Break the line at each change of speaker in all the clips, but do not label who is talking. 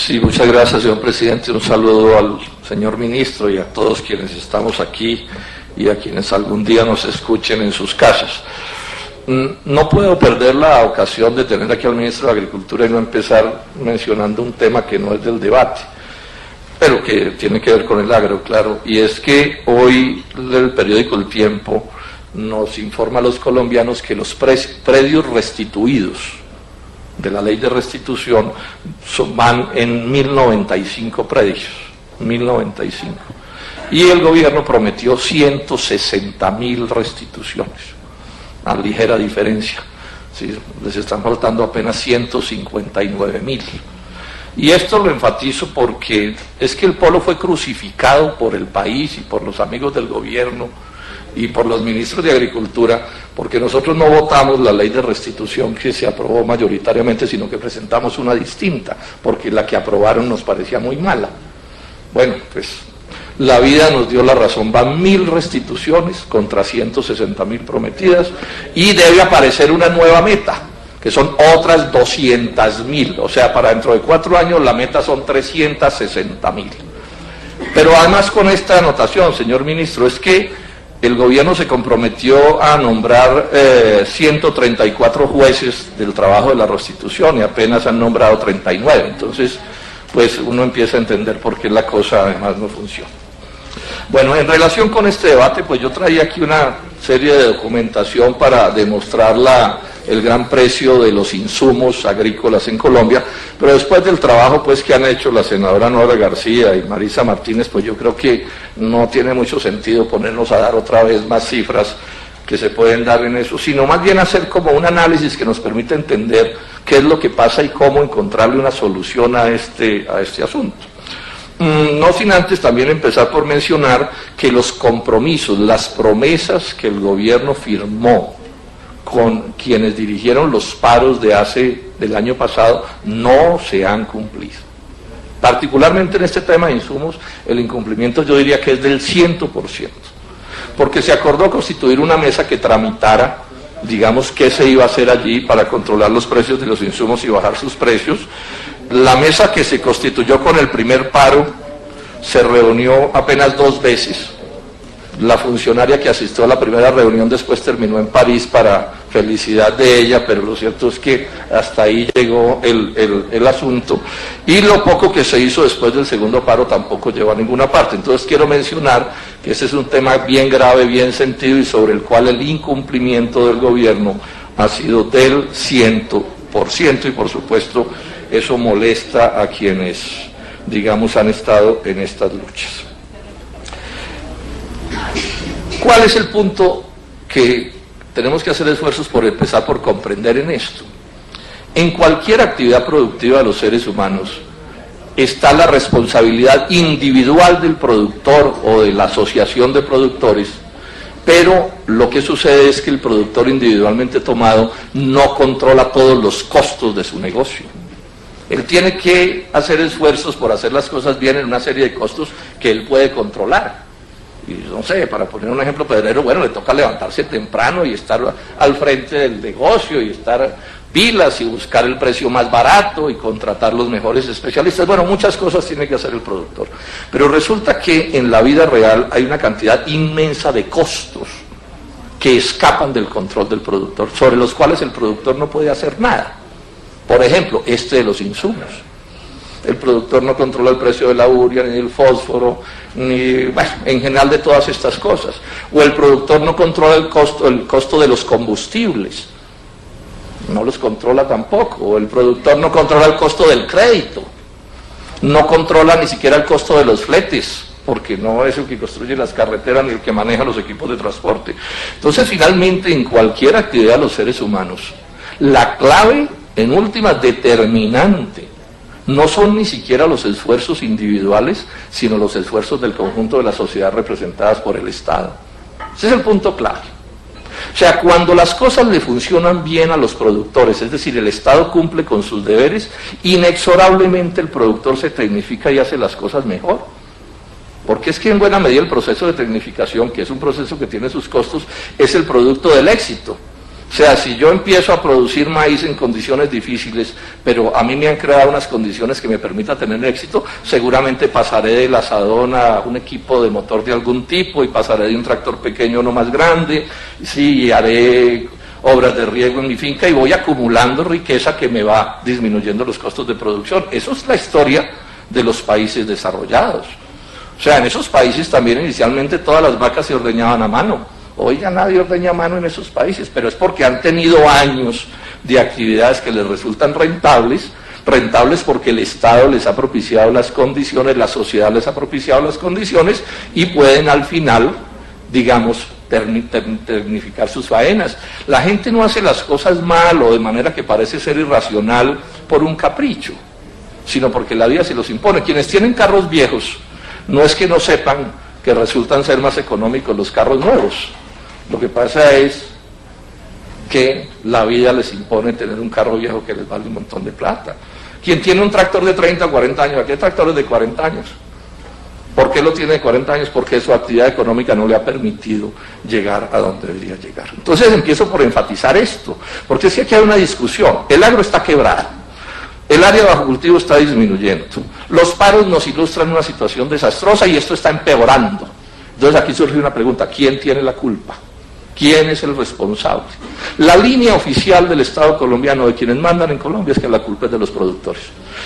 Sí, muchas gracias, señor presidente. Un saludo al señor ministro y a todos quienes estamos aquí y a quienes algún día nos escuchen en sus casas. No puedo perder la ocasión de tener aquí al ministro de Agricultura y no empezar mencionando un tema que no es del debate, pero que tiene que ver con el agro, claro, y es que hoy el periódico El Tiempo nos informa a los colombianos que los predios restituidos de la ley de restitución van en 1095 predios, 1095, y el gobierno prometió 160.000 restituciones, una ligera diferencia, ¿sí? Les están faltando apenas 159.000. Y esto lo enfatizo porque es que el polo fue crucificado por el país y por los amigos del gobierno y por los ministros de Agricultura, porque nosotros no votamos la ley de restitución que se aprobó mayoritariamente, sino que presentamos una distinta, porque la que aprobaron nos parecía muy mala. Bueno, pues la vida nos dio la razón, van 1000 restituciones contra 160.000 prometidas, y debe aparecer una nueva meta, que son otras 200.000, o sea, para dentro de 4 años la meta son 360.000. Pero además con esta anotación, señor ministro, es que el gobierno se comprometió a nombrar 134 jueces del trabajo de la restitución y apenas han nombrado 39, entonces pues uno empieza a entender por qué la cosa además no funciona. Bueno, en relación con este debate, pues yo traía aquí una serie de documentación para demostrar el gran precio de los insumos agrícolas en Colombia, pero después del trabajo pues que han hecho la senadora Nora García y Marisa Martínez, pues yo creo que no tiene mucho sentido ponernos a dar otra vez más cifras que se pueden dar en eso, sino más bien hacer como un análisis que nos permita entender qué es lo que pasa y cómo encontrarle una solución a este asunto. No sin antes también empezar por mencionar que los compromisos, las promesas que el gobierno firmó con quienes dirigieron los paros del año pasado no se han cumplido. Particularmente en este tema de insumos, el incumplimiento yo diría que es del 100%, porque se acordó constituir una mesa que tramitara, digamos, qué se iba a hacer allí para controlar los precios de los insumos y bajar sus precios. La mesa que se constituyó con el primer paro se reunió apenas 2 veces. La funcionaria que asistió a la primera reunión después terminó en París para felicidad de ella, pero lo cierto es que hasta ahí llegó el asunto. Y lo poco que se hizo después del segundo paro tampoco llegó a ninguna parte. Entonces quiero mencionar que ese es un tema bien grave, bien sentido y sobre el cual el incumplimiento del gobierno ha sido del 100%, y por supuesto eso molesta a quienes, digamos, han estado en estas luchas. ¿Cuál es el punto que tenemos que hacer esfuerzos por empezar por comprender en esto? En cualquier actividad productiva de los seres humanos está la responsabilidad individual del productor o de la asociación de productores, pero lo que sucede es que el productor individualmente tomado no controla todos los costos de su negocio. Él tiene que hacer esfuerzos por hacer las cosas bien en una serie de costos que él puede controlar. Y no sé, para poner un ejemplo pedrero, bueno, le toca levantarse temprano y estar al frente del negocio y estar pilas y buscar el precio más barato y contratar los mejores especialistas. Bueno, muchas cosas tiene que hacer el productor. Pero resulta que en la vida real hay una cantidad inmensa de costos que escapan del control del productor, sobre los cuales el productor no puede hacer nada. Por ejemplo, de los insumos. El productor no controla el precio de la urea, ni del fósforo, ni, bueno, en general de todas estas cosas. O el productor no controla el costo de los combustibles. No los controla tampoco. O el productor no controla el costo del crédito. No controla ni siquiera el costo de los fletes, porque no es el que construye las carreteras ni el que maneja los equipos de transporte. Entonces, finalmente, en cualquier actividad de los seres humanos, la clave, en última, determinante, no son ni siquiera los esfuerzos individuales, sino los esfuerzos del conjunto de la sociedad representadas por el Estado. Ese es el punto clave. O sea, cuando las cosas le funcionan bien a los productores, es decir, el Estado cumple con sus deberes, inexorablemente el productor se tecnifica y hace las cosas mejor. Porque es que en buena medida el proceso de tecnificación, que es un proceso que tiene sus costos, es el producto del éxito. O sea, si yo empiezo a producir maíz en condiciones difíciles, pero a mí me han creado unas condiciones que me permitan tener éxito, seguramente pasaré del asadón a un equipo de motor de algún tipo, y pasaré de un tractor pequeño a uno más grande, sí, y haré obras de riego en mi finca, y voy acumulando riqueza que me va disminuyendo los costos de producción. Eso es la historia de los países desarrollados. O sea, en esos países también inicialmente todas las vacas se ordeñaban a mano. Hoy ya nadie ordeña a mano en esos países, pero es porque han tenido años de actividades que les resultan rentables porque el Estado les ha propiciado las condiciones, la sociedad les ha propiciado las condiciones, y pueden al final, digamos, tecnificar sus faenas. La gente no hace las cosas mal o de manera que parece ser irracional por un capricho, sino porque la vida se los impone. Quienes tienen carros viejos, no es que no sepan que resultan ser más económicos los carros nuevos. Lo que pasa es que la vida les impone tener un carro viejo que les vale un montón de plata. Quien tiene un tractor de 30 o 40 años, aquí hay tractores de 40 años. ¿Por qué lo tiene de 40 años? Porque su actividad económica no le ha permitido llegar a donde debería llegar. Entonces empiezo por enfatizar esto, porque es que aquí hay una discusión. El agro está quebrado, el área de bajo cultivo está disminuyendo, los paros nos ilustran una situación desastrosa y esto está empeorando. Entonces aquí surge una pregunta: ¿quién tiene la culpa? ¿Quién es el responsable? La línea oficial del Estado colombiano, de quienes mandan en Colombia, es que la culpa es de los productores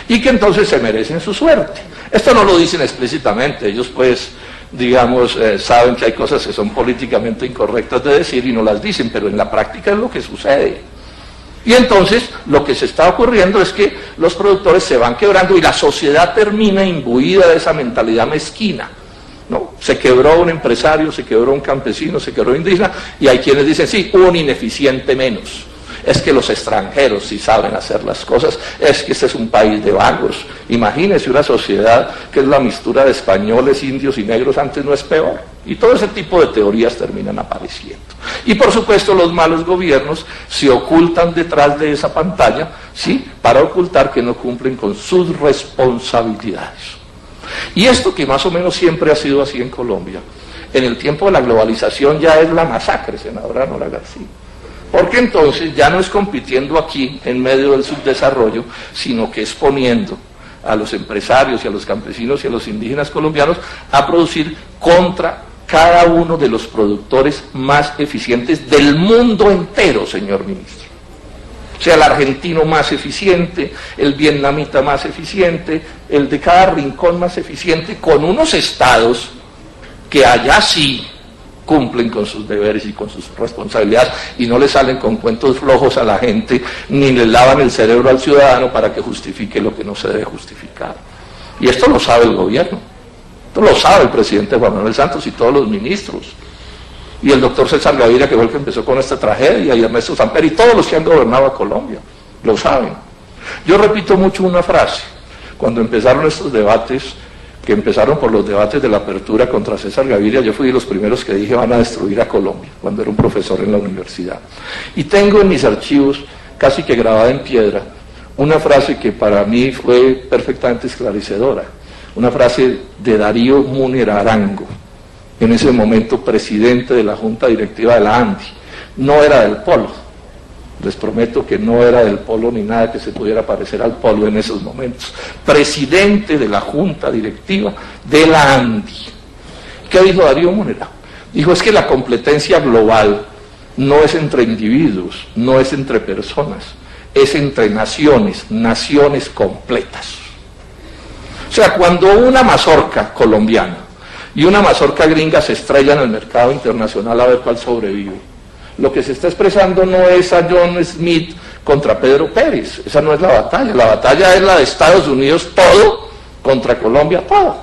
y que entonces se merecen su suerte. Esto no lo dicen explícitamente, ellos pues, digamos, saben que hay cosas que son políticamente incorrectas de decir y no las dicen, pero en la práctica es lo que sucede. Y entonces lo que se está ocurriendo es que los productores se van quebrando y la sociedad termina imbuida de esa mentalidad mezquina. ¿No? Se quebró un empresario, se quebró un campesino, se quebró un indígena, y hay quienes dicen, sí, un ineficiente menos. Es que los extranjeros sí saben hacer las cosas, es que este es un país de vagos. Imagínese una sociedad que es la mixtura de españoles, indios y negros, antes no es peor. Y todo ese tipo de teorías terminan apareciendo. Y por supuesto los malos gobiernos se ocultan detrás de esa pantalla, ¿sí?, para ocultar que no cumplen con sus responsabilidades. Y esto, que más o menos siempre ha sido así en Colombia, en el tiempo de la globalización ya es la masacre, senadora Nora García. Porque entonces ya no es compitiendo aquí en medio del subdesarrollo, sino que es poniendo a los empresarios y a los campesinos y a los indígenas colombianos a producir contra cada uno de los productores más eficientes del mundo entero, señor ministro. O sea, el argentino más eficiente, el vietnamita más eficiente, el de cada rincón más eficiente, con unos estados que allá sí cumplen con sus deberes y con sus responsabilidades y no le salen con cuentos flojos a la gente, ni le lavan el cerebro al ciudadano para que justifique lo que no se debe justificar. Y esto lo sabe el gobierno, esto lo sabe el presidente Juan Manuel Santos y todos los ministros. Y el doctor César Gaviria, que fue el que empezó con esta tragedia, y Ernesto Samper, y todos los que han gobernado a Colombia, lo saben. Yo repito mucho una frase: cuando empezaron estos debates, que empezaron por los debates de la apertura contra César Gaviria, yo fui de los primeros que dije, van a destruir a Colombia, cuando era un profesor en la universidad. Y tengo en mis archivos, casi que grabada en piedra, una frase que para mí fue perfectamente esclarecedora, una frase de Darío Múnera Arango, en ese momento presidente de la Junta Directiva de la ANDI. No era del Polo, les prometo que no era del Polo ni nada que se pudiera parecer al Polo en esos momentos. Presidente de la Junta Directiva de la ANDI. ¿Qué dijo Darío Múnera? Dijo, es que la competencia global no es entre individuos, no es entre personas, es entre naciones, naciones completas. O sea, cuando una mazorca colombiana y una mazorca gringa se estrella en el mercado internacional a ver cuál sobrevive, lo que se está expresando no es a John Smith contra Pedro Pérez, esa no es la batalla es la de Estados Unidos todo contra Colombia todo.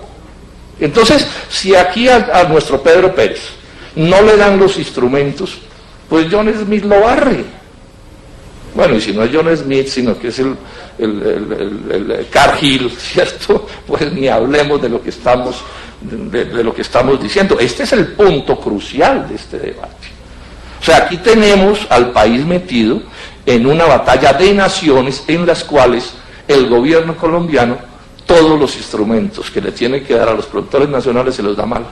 Entonces, si aquí a nuestro Pedro Pérez no le dan los instrumentos, pues John Smith lo barre. Bueno, y si no es John Smith, sino que es el Cargill, ¿cierto? Pues ni hablemos de lo que estamos diciendo. Este es el punto crucial de este debate. O sea, aquí tenemos al país metido en una batalla de naciones en las cuales el gobierno colombiano todos los instrumentos que le tiene que dar a los productores nacionales se los da mal.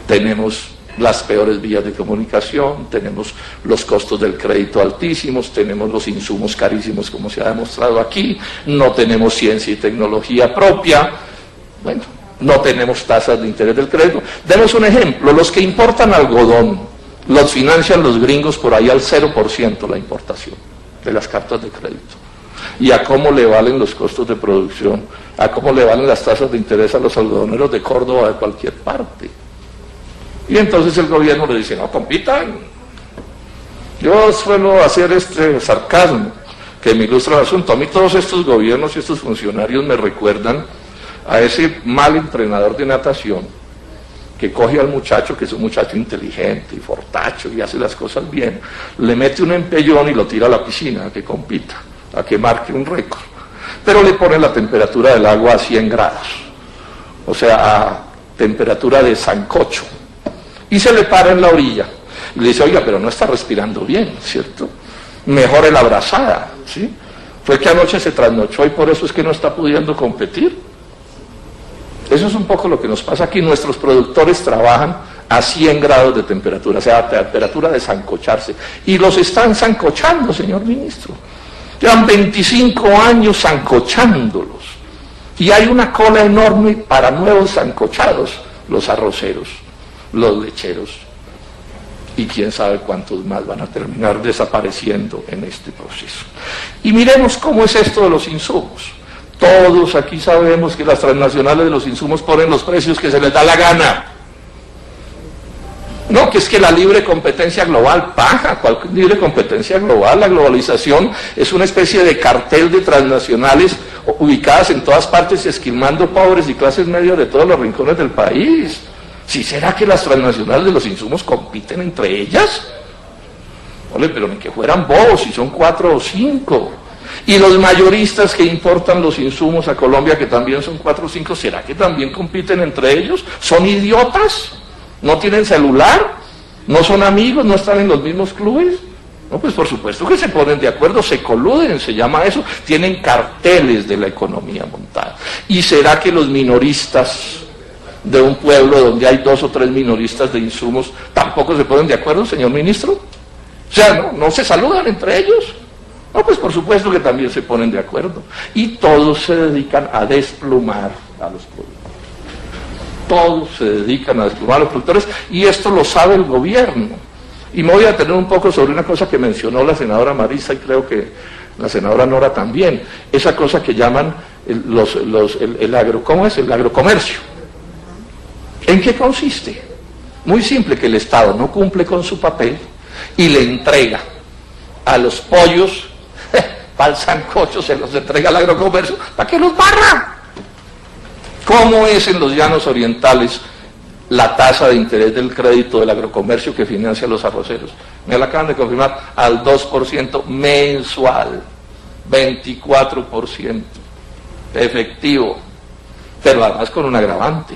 Tenemos las peores vías de comunicación, tenemos los costos del crédito altísimos, tenemos los insumos carísimos como se ha demostrado aquí, no tenemos ciencia y tecnología propia, bueno, no tenemos tasas de interés del crédito. Demos un ejemplo, los que importan algodón, los financian los gringos por ahí al 0% la importación de las cartas de crédito. ¿Y a cómo le valen los costos de producción? ¿A cómo le valen las tasas de interés a los algodoneros de Córdoba, de cualquier parte? Y entonces el gobierno le dice, no compitan. Yo suelo hacer este sarcasmo que me ilustra el asunto. A mí todos estos gobiernos y estos funcionarios me recuerdan a ese mal entrenador de natación que coge al muchacho, que es un muchacho inteligente y fortacho y hace las cosas bien, le mete un empellón y lo tira a la piscina a que compita, a que marque un récord, pero le pone la temperatura del agua a 100 grados, o sea, a temperatura de sancocho, y se le para en la orilla y le dice, oiga, pero no está respirando bien, ¿cierto? Mejore la brazada, ¿sí? Fue que anoche se trasnochó y por eso es que no está pudiendo competir. Eso es un poco lo que nos pasa aquí. Nuestros productores trabajan a 100 grados de temperatura, o sea, a temperatura de sancocharse. Y los están sancochando, señor ministro. Llevan 25 años sancochándolos. Y hay una cola enorme para nuevos sancochados, los arroceros, los lecheros. Y quién sabe cuántos más van a terminar desapareciendo en este proceso. Y miremos cómo es esto de los insumos. Todos aquí sabemos que las transnacionales de los insumos ponen los precios que se les da la gana. No, que es que la libre competencia global, paja, ¿cuál libre competencia global? La globalización es una especie de cartel de transnacionales ubicadas en todas partes y esquilmando pobres y clases medias de todos los rincones del país. ¿Sí será que las transnacionales de los insumos compiten entre ellas? Ole, pero ni que fueran bobos, si son 4 o 5. Y los mayoristas que importan los insumos a Colombia, que también son 4 o 5, ¿será que también compiten entre ellos? ¿Son idiotas? ¿No tienen celular? ¿No son amigos? ¿No están en los mismos clubes? No, pues por supuesto que se ponen de acuerdo, se coluden, se llama eso, tienen carteles de la economía montada. ¿Y será que los minoristas de un pueblo donde hay 2 o 3 minoristas de insumos tampoco se ponen de acuerdo, señor ministro? O sea, no se saludan entre ellos. No, pues por supuesto que también se ponen de acuerdo. Y todos se dedican a desplumar a los productores. Todos se dedican a desplumar a los productores y esto lo sabe el gobierno. Y me voy a detener un poco sobre una cosa que mencionó la senadora Marisa y creo que la senadora Nora también. Esa cosa que llaman el agrocomercio. ¿En qué consiste? Muy simple, que el Estado no cumple con su papel y le entrega a los pollos para el sancocho, se los entrega al agrocomercio para que los barra. ¿Cómo es en los llanos orientales la tasa de interés del crédito del agrocomercio que financia a los arroceros? Me la acaban de confirmar, al 2% mensual, 24% efectivo, pero además con un agravante,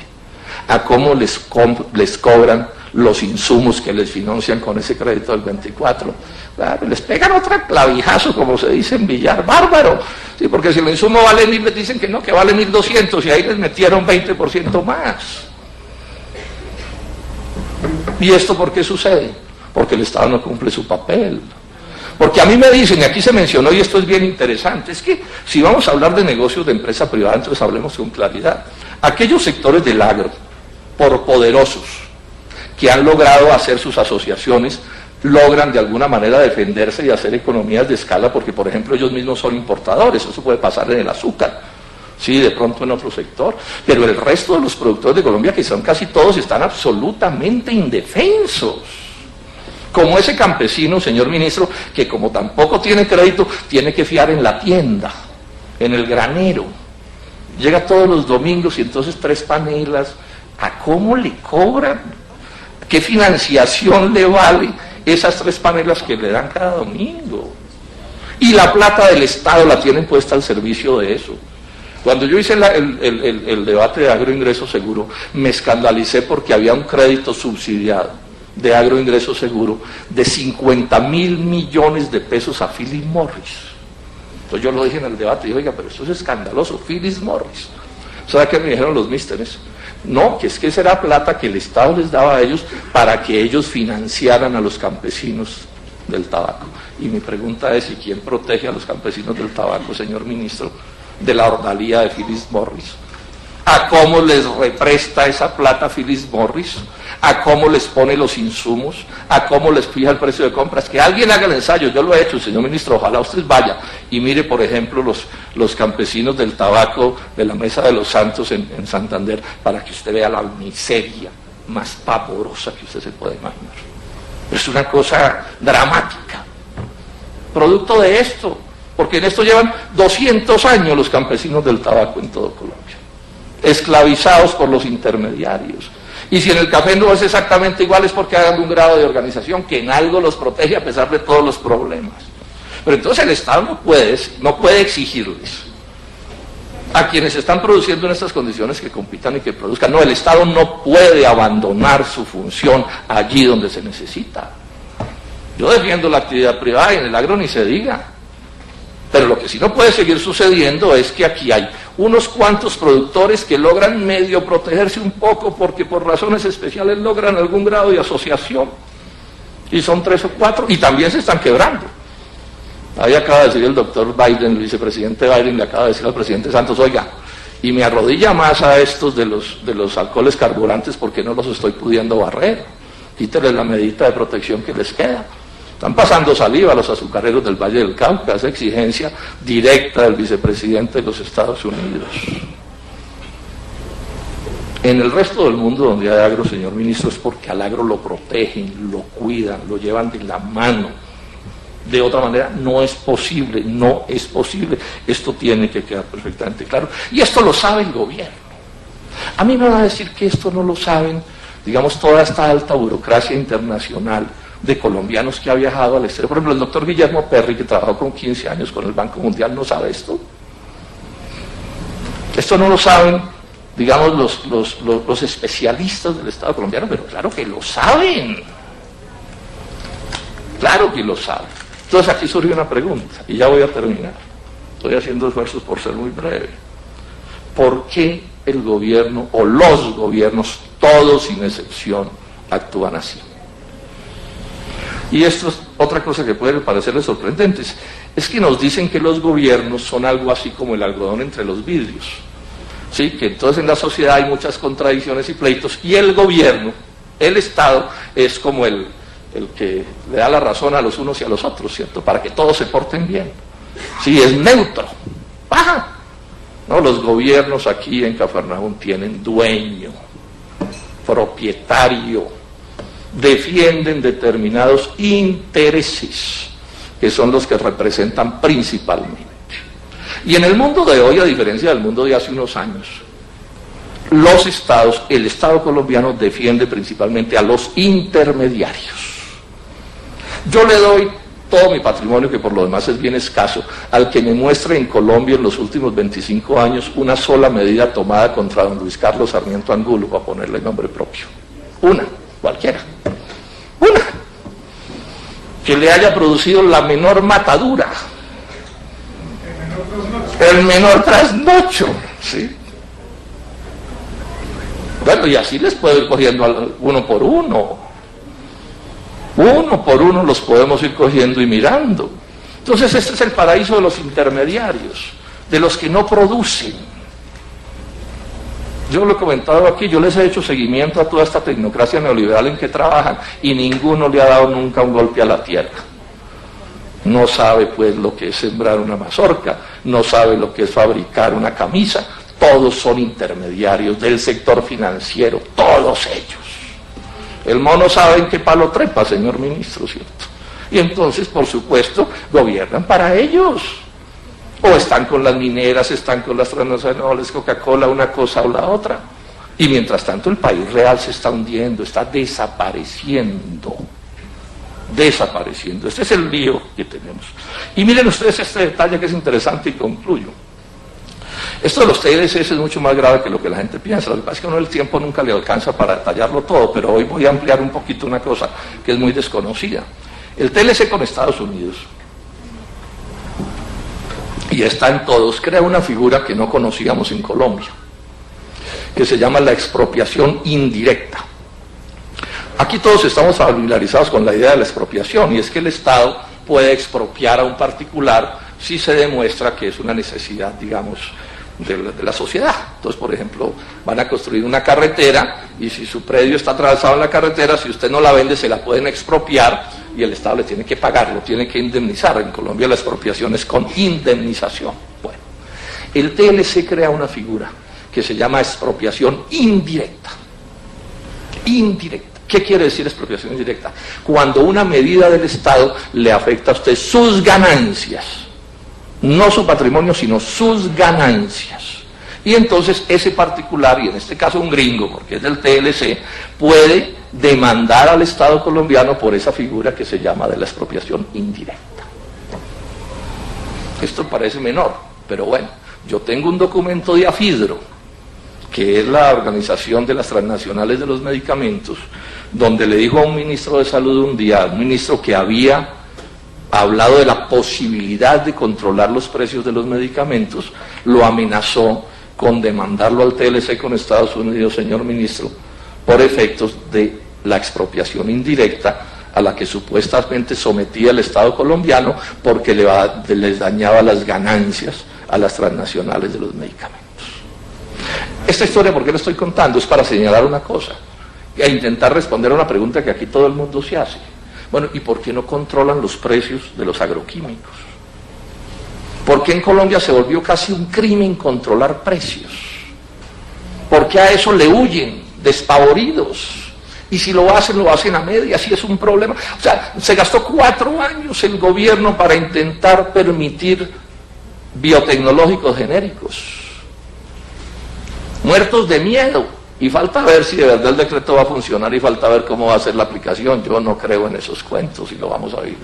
a cómo les cobran los insumos que les financian con ese crédito del 24%. Claro, les pegan otra clavijazo, como se dice en Villar, bárbaro. Sí, porque si el insumo vale 1.000, les dicen que no, que vale 1.200, y ahí les metieron 20% más. ¿Y esto por qué sucede? Porque el Estado no cumple su papel. Porque a mí me dicen, y aquí se mencionó, y esto es bien interesante, es que si vamos a hablar de negocios de empresa privada, entonces hablemos con claridad. Aquellos sectores del agro, por poderosos, que han logrado hacer sus asociaciones, logran de alguna manera defenderse y hacer economías de escala, porque por ejemplo ellos mismos son importadores, eso puede pasar en el azúcar, sí, de pronto en otro sector, pero el resto de los productores de Colombia, que son casi todos, están absolutamente indefensos. Como ese campesino, señor ministro, que como tampoco tiene crédito, tiene que fiar en la tienda, en el granero. Llega todos los domingos y entonces 3 panelas, ¿a cómo le cobran? ¿Qué financiación le vale esas 3 panelas que le dan cada domingo? Y la plata del Estado la tienen puesta al servicio de eso. Cuando yo hice el debate de agroingreso seguro, me escandalicé porque había un crédito subsidiado de agroingreso seguro de 50.000 millones de pesos a Philip Morris. Entonces yo lo dije en el debate, y dije, oiga, pero esto es escandaloso, Philip Morris. ¿Sabe qué me dijeron los místeres? No, que es que esa era plata que el Estado les daba a ellos para que ellos financiaran a los campesinos del tabaco. Y mi pregunta es, ¿y quién protege a los campesinos del tabaco, señor ministro, de la ordalía de Philip Morris? ¿A cómo les represta esa plata Philip Morris? ¿A cómo les pone los insumos? ¿A cómo les fija el precio de compras? Que alguien haga el ensayo, yo lo he hecho, señor ministro, ojalá usted vaya y mire, por ejemplo, los campesinos del tabaco de la Mesa de los Santos en Santander, para que usted vea la miseria más pavorosa que usted se puede imaginar. Es una cosa dramática, producto de esto, porque en esto llevan 200 años los campesinos del tabaco en todo Colombia, esclavizados por los intermediarios. Y si en el café no es exactamente igual, es porque hay algún grado de organización que en algo los protege a pesar de todos los problemas. Pero entonces el Estado no puede exigirles a quienes están produciendo en estas condiciones que compitan y que produzcan. No, el Estado no puede abandonar su función allí donde se necesita. Yo defiendo la actividad privada y en el agro ni se diga. Pero lo que sí no puede seguir sucediendo es que aquí hay unos cuantos productores que logran medio protegerse un poco porque por razones especiales logran algún grado de asociación. Y son 3 o 4 y también se están quebrando. Ahí acaba de decir el doctor Biden, el vicepresidente Biden, le acaba de decir al presidente Santos, oiga, y me arrodilla más a estos de los alcoholes carburantes porque no los estoy pudiendo barrer. Quítenles la medida de protección que les queda. Están pasando saliva los azucareros del Valle del Cauca, esa exigencia directa del vicepresidente de los Estados Unidos. En el resto del mundo donde hay agro, señor ministro, es porque al agro lo protegen, lo cuidan, lo llevan de la mano. De otra manera no es posible, no es posible. Esto tiene que quedar perfectamente claro. Y esto lo sabe el gobierno. A mí me van a decir que esto no lo saben, digamos, toda esta alta burocracia internacional de colombianos que ha viajado al exterior. Por ejemplo, el doctor Guillermo Perry, que trabajó con 15 años con el Banco Mundial, ¿no sabe esto? Esto no lo saben, digamos, los especialistas del Estado colombiano, pero claro que lo saben. Claro que lo saben. Entonces aquí surge una pregunta, y ya voy a terminar. Estoy haciendo esfuerzos por ser muy breve. ¿Por qué el gobierno, o los gobiernos, todos sin excepción, actúan así? Y esto es otra cosa que puede parecerles sorprendente, es que nos dicen que los gobiernos son algo así como el algodón entre los vidrios, ¿sí? Que entonces en la sociedad hay muchas contradicciones y pleitos, y el gobierno, el Estado, es como el que le da la razón a los unos y a los otros, ¿cierto? Para que todos se porten bien. Sí, es neutro. ¡Baja! No, los gobiernos aquí en Cafarnaúm tienen dueño, propietario, defienden determinados intereses, que son los que representan principalmente. Y en el mundo de hoy, a diferencia del mundo de hace unos años, los estados, el Estado colombiano defiende principalmente a los intermediarios. Yo le doy todo mi patrimonio, que por lo demás es bien escaso, al que me muestre en Colombia en los últimos 25 años una sola medida tomada contra don Luis Carlos Sarmiento Angulo, para ponerle nombre propio. Una, cualquiera. Una. Que le haya producido la menor matadura. El menor trasnocho, ¿sí? Bueno, y así les puedo ir cogiendo uno por uno. Uno por uno los podemos ir cogiendo y mirando. Entonces este es el paraíso de los intermediarios, de los que no producen. Yo lo he comentado aquí, yo les he hecho seguimiento a toda esta tecnocracia neoliberal en que trabajan y ninguno le ha dado nunca un golpe a la tierra. No sabe pues lo que es sembrar una mazorca, no sabe lo que es fabricar una camisa. Todos son intermediarios del sector financiero, todos ellos. El mono sabe en qué palo trepa, señor ministro, ¿cierto? Y entonces, por supuesto, gobiernan para ellos. O están con las mineras, están con las transnacionales, Coca-Cola, una cosa o la otra. Y mientras tanto el país real se está hundiendo, está desapareciendo. Desapareciendo. Este es el lío que tenemos. Y miren ustedes este detalle que es interesante y concluyo. Esto de los TLCs es mucho más grave que lo que la gente piensa. Lo que pasa es que uno el tiempo nunca le alcanza para detallarlo todo, pero hoy voy a ampliar un poquito una cosa que es muy desconocida. El TLC con Estados Unidos, y está en todos, crea una figura que no conocíamos en Colombia. que se llama la expropiación indirecta. Aquí todos estamos familiarizados con la idea de la expropiación, y es que el Estado puede expropiar a un particular si se demuestra que es una necesidad, digamos, de la sociedad. Entonces, por ejemplo, van a construir una carretera y si su predio está atravesado en la carretera, si usted no la vende, se la pueden expropiar y el Estado le tiene que pagar, lo tiene que indemnizar. En Colombia la expropiación es con indemnización. Bueno, el TLC crea una figura que se llama expropiación indirecta. Indirecta. ¿Qué quiere decir expropiación indirecta? Cuando una medida del Estado le afecta a usted sus ganancias, no su patrimonio, sino sus ganancias. Y entonces ese particular, y en este caso un gringo, porque es del TLC, puede demandar al Estado colombiano por esa figura que se llama de la expropiación indirecta. Esto parece menor, pero bueno, yo tengo un documento de AFIDRO, que es la Organización de las Transnacionales de los Medicamentos, donde le dijo a un ministro de Salud un día, un ministro que había hablado de la posibilidad de controlar los precios de los medicamentos, lo amenazó con demandarlo al TLC con Estados Unidos, señor ministro, por efectos de la expropiación indirecta a la que supuestamente sometía el Estado colombiano porque les dañaba las ganancias a las transnacionales de los medicamentos. Esta historia, ¿por qué la estoy contando? Es para señalar una cosa, e intentar responder a una pregunta que aquí todo el mundo se hace. Bueno, ¿y por qué no controlan los precios de los agroquímicos? ¿Por qué en Colombia se volvió casi un crimen controlar precios? ¿Por qué a eso le huyen, despavoridos? Y si lo hacen a medias, y es un problema. O sea, se gastó 4 años el gobierno para intentar permitir biotecnológicos genéricos. Muertos de miedo. Y falta ver si de verdad el decreto va a funcionar y falta ver cómo va a ser la aplicación. Yo no creo en esos cuentos y lo vamos a ver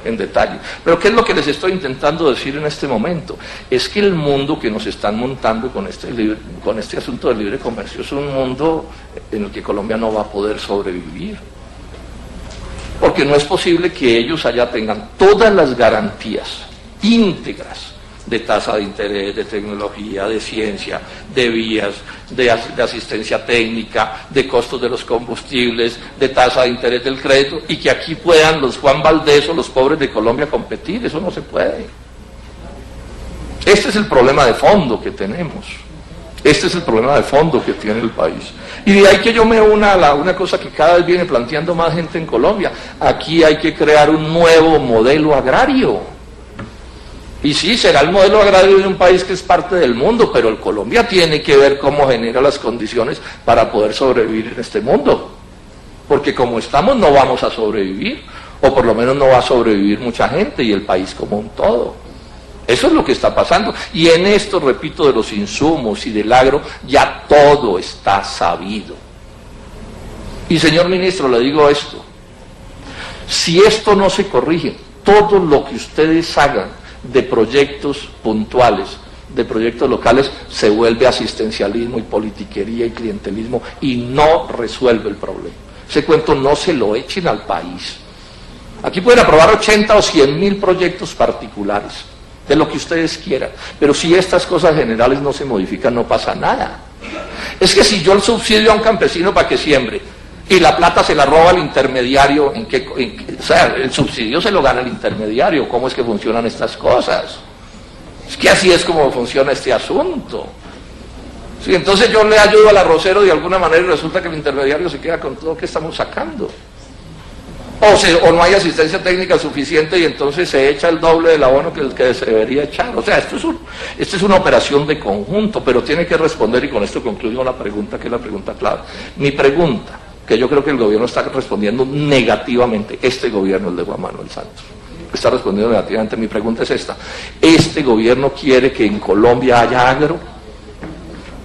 en detalle. Pero ¿qué es lo que les estoy intentando decir en este momento? Es que el mundo que nos están montando con este asunto del libre comercio es un mundo en el que Colombia no va a poder sobrevivir. Porque no es posible que ellos allá tengan todas las garantías íntegras de tasa de interés, de tecnología, de ciencia, de vías, de asistencia técnica, de costos de los combustibles, de tasa de interés del crédito, y que aquí puedan los Juan Valdés o los pobres de Colombia competir. Eso no se puede. Este es el problema de fondo que tenemos. Este es el problema de fondo que tiene el país. Y de ahí que yo me una a una cosa que cada vez viene planteando más gente en Colombia. Aquí hay que crear un nuevo modelo agrario. Y sí, será el modelo agrario de un país que es parte del mundo, pero el Colombia tiene que ver cómo genera las condiciones para poder sobrevivir en este mundo. Porque como estamos no vamos a sobrevivir, o por lo menos no va a sobrevivir mucha gente y el país como un todo. Eso es lo que está pasando. Y en esto, repito, de los insumos y del agro, ya todo está sabido. Y señor ministro, le digo esto, si esto no se corrige, todo lo que ustedes hagan de proyectos puntuales, de proyectos locales, se vuelve asistencialismo y politiquería y clientelismo y no resuelve el problema. Ese cuento no se lo echen al país. Aquí pueden aprobar 80 o 100.000 proyectos particulares, de lo que ustedes quieran, pero si estas cosas generales no se modifican, no pasa nada. Es que si yo el subsidio a un campesino para que siembre, y la plata se la roba el intermediario, o sea, el subsidio se lo gana el intermediario. ¿Cómo es que funcionan estas cosas? Es que así es como funciona este asunto. Sí, entonces yo le ayudo al arrocero de alguna manera y resulta que el intermediario se queda con todo lo que estamos sacando. O no hay asistencia técnica suficiente y entonces se echa el doble del abono que el que se debería echar. O sea, esto es una operación de conjunto, pero tiene que responder, y con esto concluyo la pregunta, que es la pregunta clave. Mi pregunta, que yo creo que el gobierno está respondiendo negativamente, este gobierno, el de Juan Manuel Santos, está respondiendo negativamente. Mi pregunta es esta: ¿este gobierno quiere que en Colombia haya agro?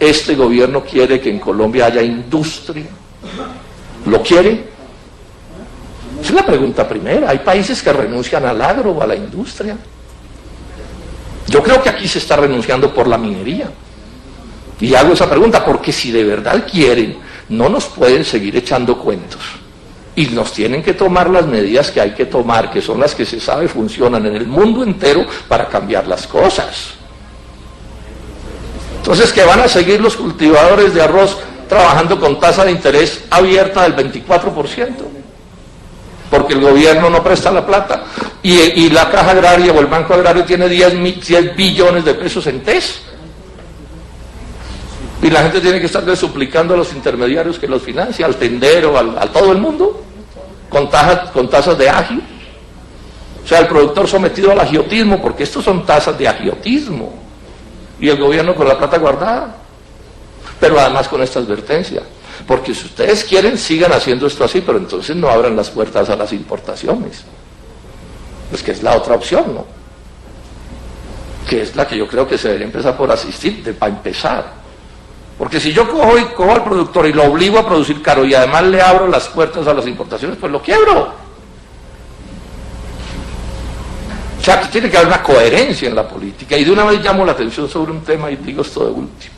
¿Este gobierno quiere que en Colombia haya industria? ¿Lo quiere? Esa es la pregunta primera. Hay países que renuncian al agro o a la industria. Yo creo que aquí se está renunciando por la minería. Y hago esa pregunta porque si de verdad quieren, no nos pueden seguir echando cuentos y nos tienen que tomar las medidas que hay que tomar, que son las que se sabe funcionan en el mundo entero para cambiar las cosas. Entonces, que van a seguir los cultivadores de arroz trabajando con tasa de interés abierta del 24%, porque el gobierno no presta la plata, y la Caja Agraria o el Banco Agrario tiene 10 billones de pesos en TES, y la gente tiene que estarle suplicando a los intermediarios que los financie, al tendero, a todo el mundo, con tasas de agio. O sea, el productor sometido al agiotismo, porque estos son tasas de agiotismo, y el gobierno con la plata guardada. Pero además con esta advertencia, porque si ustedes quieren, sigan haciendo esto así, pero entonces no abran las puertas a las importaciones. Pues que es la otra opción, ¿no? Que es la que yo creo que se debería empezar por asistir, para empezar. Porque si yo cojo al productor y lo obligo a producir caro y además le abro las puertas a las importaciones, pues lo quiebro. O sea, tiene que haber una coherencia en la política. Y de una vez llamo la atención sobre un tema y digo esto de último,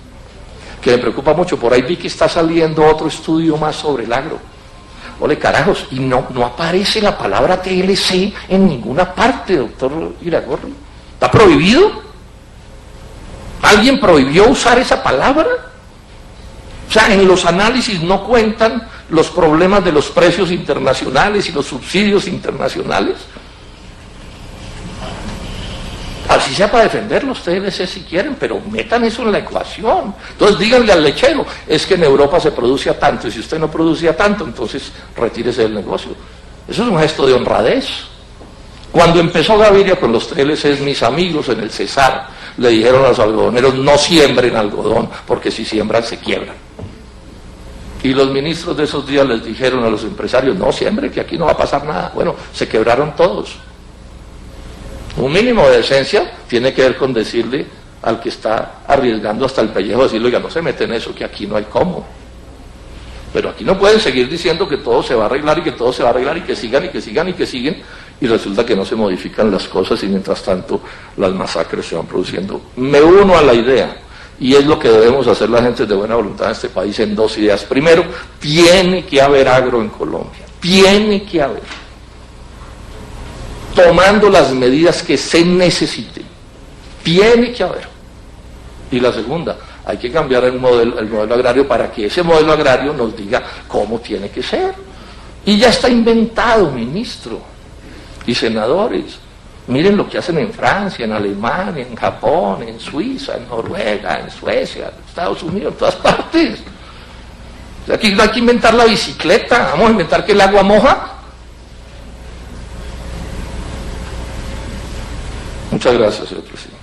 que me preocupa mucho. Por ahí vi que está saliendo otro estudio más sobre el agro. Ole, carajos, y no aparece la palabra TLC en ninguna parte, doctor Iragorri. ¿Está prohibido? ¿Alguien prohibió usar esa palabra? O sea, en los análisis no cuentan los problemas de los precios internacionales y los subsidios internacionales. Así sea para defender los TLC si quieren, pero metan eso en la ecuación. Entonces díganle al lechero, es que en Europa se produce a tanto, y si usted no produce a tanto, entonces retírese del negocio. Eso es un gesto de honradez. Cuando empezó Gaviria con los TLCs, mis amigos en el Cesar le dijeron a los algodoneros, no siembren algodón, porque si siembran se quiebran. Y los ministros de esos días les dijeron a los empresarios, no siembren, que aquí no va a pasar nada. Bueno, se quebraron todos. Un mínimo de decencia tiene que ver con decirle al que está arriesgando hasta el pellejo, decirle, oiga, no se meten en eso, que aquí no hay cómo. Pero aquí no pueden seguir diciendo que todo se va a arreglar y que todo se va a arreglar y que sigan y que sigan y que siguen, y resulta que no se modifican las cosas y mientras tanto las masacres se van produciendo. Me uno a la idea, y es lo que debemos hacer la gente de buena voluntad en este país, en dos ideas. Primero, tiene que haber agro en Colombia, tiene que haber, tomando las medidas que se necesiten, tiene que haber. Y la segunda, hay que cambiar el modelo agrario para que ese modelo agrario nos diga cómo tiene que ser. Y ya está inventado, ministro y senadores. Miren lo que hacen en Francia, en Alemania, en Japón, en Suiza, en Noruega, en Suecia, en Estados Unidos, en todas partes. Aquí hay que inventar la bicicleta, vamos a inventar que el agua moja. Muchas gracias, señor presidente.